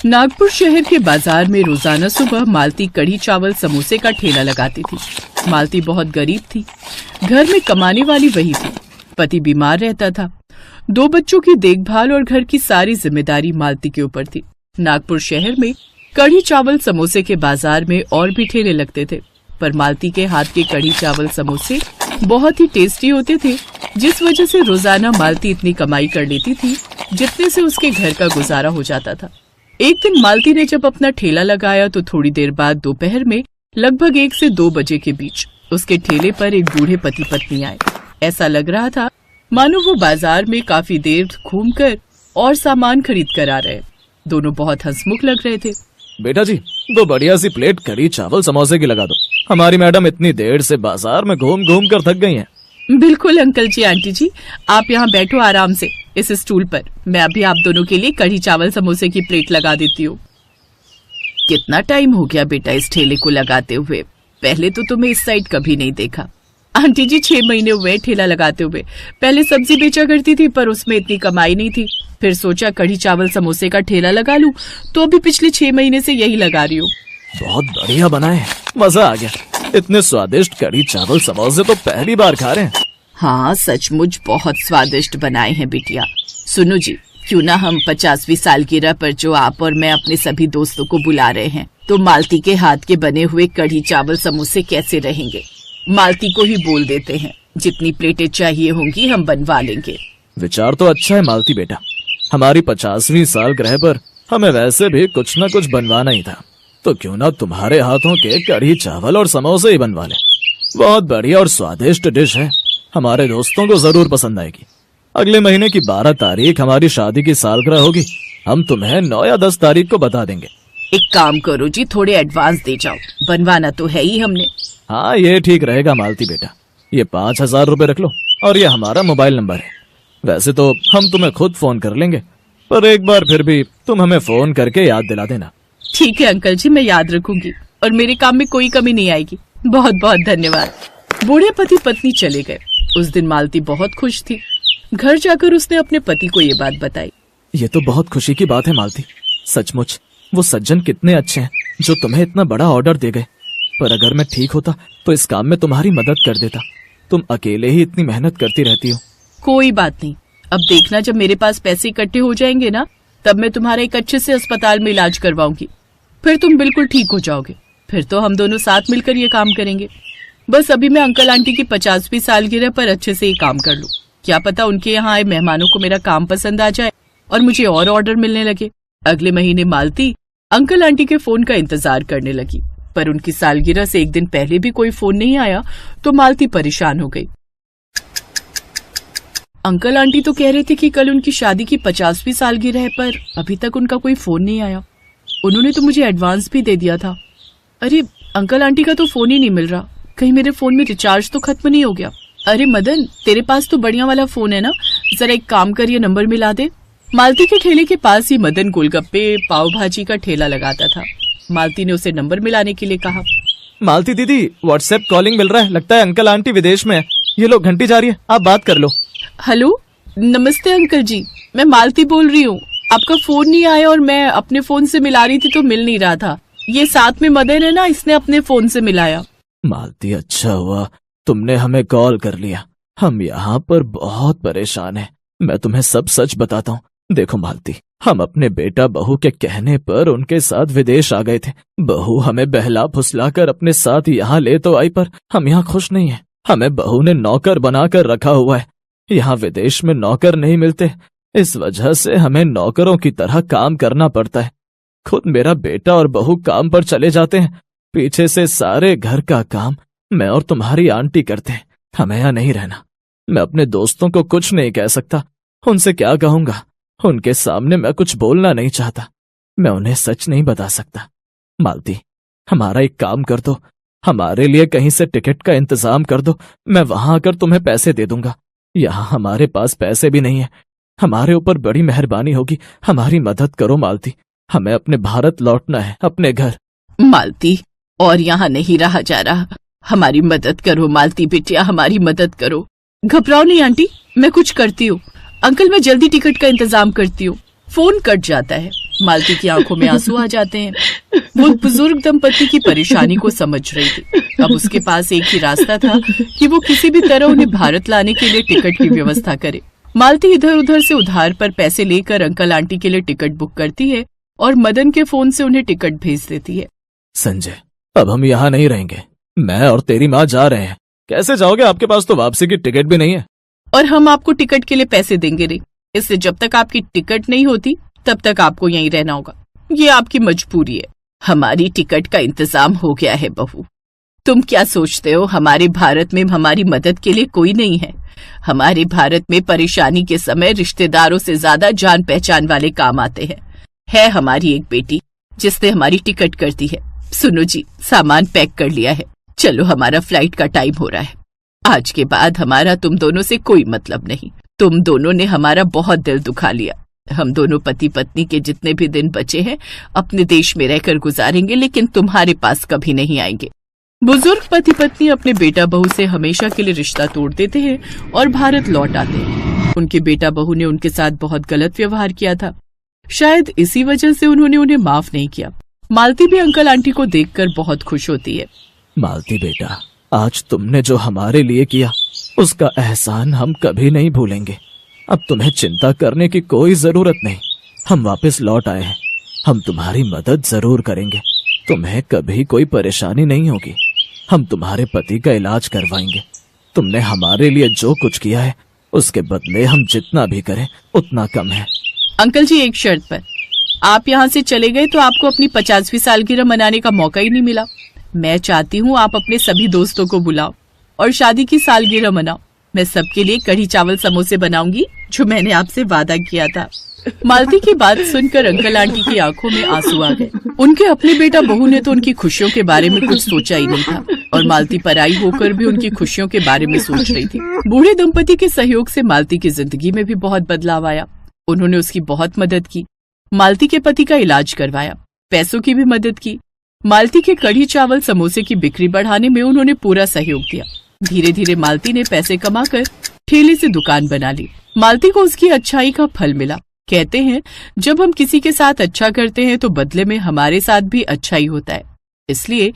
नागपुर शहर के बाजार में रोजाना सुबह मालती कढ़ी चावल समोसे का ठेला लगाती थी। मालती बहुत गरीब थी। घर में कमाने वाली वही थी। पति बीमार रहता था। 2 बच्चों की देखभाल और घर की सारी जिम्मेदारी मालती के ऊपर थी। नागपुर शहर में कढ़ी चावल समोसे के बाजार में और भी ठेले लगते थे, पर मालती के हाथ के कढ़ी चावल समोसे बहुत ही टेस्टी होते थे, जिस वजह से रोजाना मालती इतनी कमाई कर लेती थी जितने से उसके घर का गुजारा हो जाता था। एक दिन मालती ने जब अपना ठेला लगाया तो थोड़ी देर बाद दोपहर में लगभग 1 से 2 बजे के बीच उसके ठेले पर एक बूढ़े पति पत्नी आए। ऐसा लग रहा था मानो वो बाजार में काफी देर घूमकर और सामान खरीद कर आ रहे। दोनों बहुत हंसमुख लग रहे थे। बेटा जी, 2 बढ़िया सी प्लेट कढ़ी चावल समोसे की लगा दो। हमारी मैडम इतनी देर से बाजार में घूम घूम कर थक गई हैं। बिल्कुल अंकल जी, आंटी जी, आप यहाँ बैठो आराम से इस स्टूल पर। मैं अभी आप दोनों के लिए कढ़ी चावल समोसे की प्लेट लगा देती हूँ। कितना टाइम हो गया बेटा इस ठेले को लगाते हुए? पहले तो तुम्हें इस साइड कभी नहीं देखा। आंटी जी, 6 महीने हुए ठेला लगाते हुए। पहले सब्जी बेचा करती थी, पर उसमें इतनी कमाई नहीं थी। फिर सोचा कढ़ी चावल समोसे का ठेला लगा लूं, तो अभी पिछले 6 महीने से यही लगा रही हूँ। बहुत बढ़िया बनाए, मजा आ गया। इतने स्वादिष्ट कढ़ी चावल समोसे तो पहली बार खा रहे हैं। हाँ, सचमुच बहुत स्वादिष्ट बनाए हैं बिटिया। सुनो जी, क्यों ना हम 50वीं सालगिरह पर जो आप और मैं अपने सभी दोस्तों को बुला रहे हैं, तो मालती के हाथ के बने हुए कढ़ी चावल समोसे कैसे रहेंगे? मालती को ही बोल देते हैं, जितनी प्लेटें चाहिए होंगी हम बनवा लेंगे। विचार तो अच्छा है मालती बेटा। हमारी 50वीं सालगिरह पर हमें वैसे भी कुछ न कुछ बनवाना ही था, तो क्यों ना तुम्हारे हाथों के कढ़ी चावल और समोसे ही बनवा लें। बहुत बढ़िया और स्वादिष्ट डिश है, हमारे दोस्तों को जरूर पसंद आएगी। अगले महीने की 12 तारीख हमारी शादी की सालगिरह होगी। हम तुम्हें 9 या 10 तारीख को बता देंगे। एक काम करो जी, थोड़े एडवांस दे जाओ, बनवाना तो है ही हमने। हाँ, ये ठीक रहेगा मालती बेटा। ये 5000 रुपए रख लो, और ये हमारा मोबाइल नंबर है। वैसे तो हम तुम्हें खुद फोन कर लेंगे, पर एक बार फिर भी तुम हमें फोन करके याद दिला देना। ठीक है अंकल जी, मैं याद रखूंगी और मेरे काम में कोई कमी नहीं आएगी। बहुत बहुत धन्यवाद। बूढ़े पति पत्नी चले गए। उस दिन मालती बहुत खुश थी। घर जाकर उसने अपने पति को ये बात बताई। ये तो बहुत खुशी की बात है मालती। सचमुच वो सज्जन कितने अच्छे हैं जो तुम्हें इतना बड़ा ऑर्डर दे गए। पर अगर मैं ठीक होता तो इस काम में तुम्हारी मदद कर देता। तुम अकेले ही इतनी मेहनत करती रहती हो। कोई बात नहीं, अब देखना जब मेरे पास पैसे इकट्ठे हो जाएंगे ना, तब मैं तुम्हारा एक अच्छे से अस्पताल में इलाज करवाऊंगी। फिर तुम बिल्कुल ठीक हो जाओगे। फिर तो हम दोनों साथ मिलकर ये काम करेंगे। बस अभी मैं अंकल आंटी की 50वीं सालगिरह पर अच्छे से ये काम कर लूं। क्या पता उनके यहाँ आए मेहमानों को मेरा काम पसंद आ जाए और मुझे और ऑर्डर मिलने लगे। अगले महीने मालती अंकल आंटी के फोन का इंतजार करने लगी, पर उनकी सालगिरह से एक दिन पहले भी कोई फोन नहीं आया तो मालती परेशान हो गई। अंकल आंटी तो कह रहे थे कि कल उनकी शादी की 50वीं सालगिरह है, पर अभी तक उनका कोई फोन नहीं आया। उन्होंने तो मुझे एडवांस भी दे दिया था। अरे, अंकल आंटी का तो फोन ही नहीं मिल रहा। कहीं मेरे फोन में रिचार्ज तो खत्म नहीं हो गया। अरे मदन, तेरे पास तो बढ़िया वाला फोन है ना, जरा एक काम कर ये नंबर मिला दे। मालती के ठेले के पास ही मदन गोलगप्पे पाव भाजी का ठेला लगाता था। मालती ने उसे नंबर मिलाने के लिए कहा। मालती दीदी, व्हाट्सएप कॉलिंग मिल रहा है। लगता है अंकल आंटी विदेश में है। ये लो, घंटी जा रही है, आप बात कर लो। हेलो, नमस्ते अंकल जी, मैं मालती बोल रही हूँ। आपका फोन नहीं आया और मैं अपने फोन से मिला रही थी तो मिल नहीं रहा था। ये साथ में मदन है ना, इसने अपने फोन से मिलाया। मालती, अच्छा हुआ तुमने हमें कॉल कर लिया। हम यहाँ पर बहुत परेशान हैं। मैं तुम्हें सब सच बताता हूँ। देखो मालती, हम अपने बेटा बहू के कहने पर उनके साथ विदेश आ गए थे। बहू हमें बहला फुसला कर अपने साथ यहाँ ले तो आई, पर हम यहाँ खुश नहीं हैं। हमें बहू ने नौकर बनाकर रखा हुआ है। यहाँ विदेश में नौकर नहीं मिलते, इस वजह से हमें नौकरों की तरह काम करना पड़ता है। खुद मेरा बेटा और बहू काम पर चले जाते हैं, पीछे से सारे घर का काम मैं और तुम्हारी आंटी करते हैं। हमें यहाँ नहीं रहना। मैं अपने दोस्तों को कुछ नहीं कह सकता। उनसे क्या कहूंगा? उनके सामने मैं कुछ बोलना नहीं चाहता। मैं उन्हें सच नहीं बता सकता। मालती, हमारा एक काम कर दो, हमारे लिए कहीं से टिकट का इंतजाम कर दो। मैं वहां आकर तुम्हें पैसे दे दूंगा। यहाँ हमारे पास पैसे भी नहीं है। हमारे ऊपर बड़ी मेहरबानी होगी, हमारी मदद करो मालती। हमें अपने भारत लौटना है, अपने घर। मालती, और यहाँ नहीं रहा जा रहा। हमारी मदद करो मालती बिटिया, हमारी मदद करो। घबराओ नहीं आंटी, मैं कुछ करती हूँ। अंकल, मैं जल्दी टिकट का इंतजाम करती हूँ। फोन कट जाता है। मालती की आंखों में आंसू आ जाते हैं। वो बुजुर्ग दंपति की परेशानी को समझ रही थी। अब उसके पास एक ही रास्ता था कि वो किसी भी तरह उन्हें भारत लाने के लिए टिकट की व्यवस्था करे। मालती इधर उधर से उधार पर पैसे लेकर अंकल आंटी के लिए टिकट बुक करती है और मदन के फोन से उन्हें टिकट भेज देती है। संजय, अब हम यहाँ नहीं रहेंगे। मैं और तेरी माँ जा रहे हैं। कैसे जाओगे? आपके पास तो वापसी की टिकट भी नहीं है। और हम आपको टिकट के लिए पैसे देंगे नहीं। इससे जब तक आपकी टिकट नहीं होती तब तक आपको यहीं रहना होगा। ये आपकी मजबूरी है। हमारी टिकट का इंतजाम हो गया है बहू। तुम क्या सोचते हो हमारे भारत में हमारी मदद के लिए कोई नहीं है? हमारे भारत में परेशानी के समय रिश्तेदारों से ज्यादा जान पहचान वाले काम आते हैं। है हमारी एक बेटी जिसने हमारी टिकट कर दी है। सुनो जी, सामान पैक कर लिया है। चलो, हमारा फ्लाइट का टाइम हो रहा है। आज के बाद हमारा तुम दोनों से कोई मतलब नहीं। तुम दोनों ने हमारा बहुत दिल दुखा लिया। हम दोनों पति पत्नी के जितने भी दिन बचे हैं अपने देश में रहकर गुजारेंगे, लेकिन तुम्हारे पास कभी नहीं आएंगे। बुजुर्ग पति पत्नी अपने बेटा बहू से हमेशा के लिए रिश्ता तोड़ देते हैं और भारत लौट आते हैं। उनके बेटा बहू ने उनके साथ बहुत गलत व्यवहार किया था। शायद इसी वजह से उन्होंने उन्हें माफ नहीं किया। मालती भी अंकल आंटी को देखकर बहुत खुश होती है। मालती बेटा, आज तुमने जो हमारे लिए किया उसका एहसान हम कभी नहीं भूलेंगे। अब तुम्हें चिंता करने की कोई जरूरत नहीं। हम वापस लौट आए हैं। हम तुम्हारी मदद जरूर करेंगे। तुम्हें कभी कोई परेशानी नहीं होगी। हम तुम्हारे पति का इलाज करवाएंगे। तुमने हमारे लिए जो कुछ किया है उसके बदले हम जितना भी करें उतना कम है। अंकल जी, एक शर्त पर। आप यहाँ से चले गए तो आपको अपनी 50वीं सालगिरह मनाने का मौका ही नहीं मिला। मैं चाहती हूँ आप अपने सभी दोस्तों को बुलाओ और शादी की सालगिरह मनाओ। मैं सबके लिए कढ़ी चावल समोसे बनाऊंगी जो मैंने आपसे वादा किया था। मालती की बात सुनकर अंकल आंटी की आंखों में आंसू आ गए। उनके अपने बेटा बहू ने तो उनकी खुशियों के बारे में कुछ सोचा ही नहीं था और मालती पराई होकर भी उनकी खुशियों के बारे में सोच रही थी। बूढ़े दंपति के सहयोग से मालती की जिंदगी में भी बहुत बदलाव आया। उन्होंने उसकी बहुत मदद की। मालती के पति का इलाज करवाया, पैसों की भी मदद की। मालती के कढ़ी चावल समोसे की बिक्री बढ़ाने में उन्होंने पूरा सहयोग दिया। धीरे धीरे मालती ने पैसे कमाकर ठेले से दुकान बना ली। मालती को उसकी अच्छाई का फल मिला। कहते हैं जब हम किसी के साथ अच्छा करते हैं तो बदले में हमारे साथ भी अच्छा ही होता है। इसलिए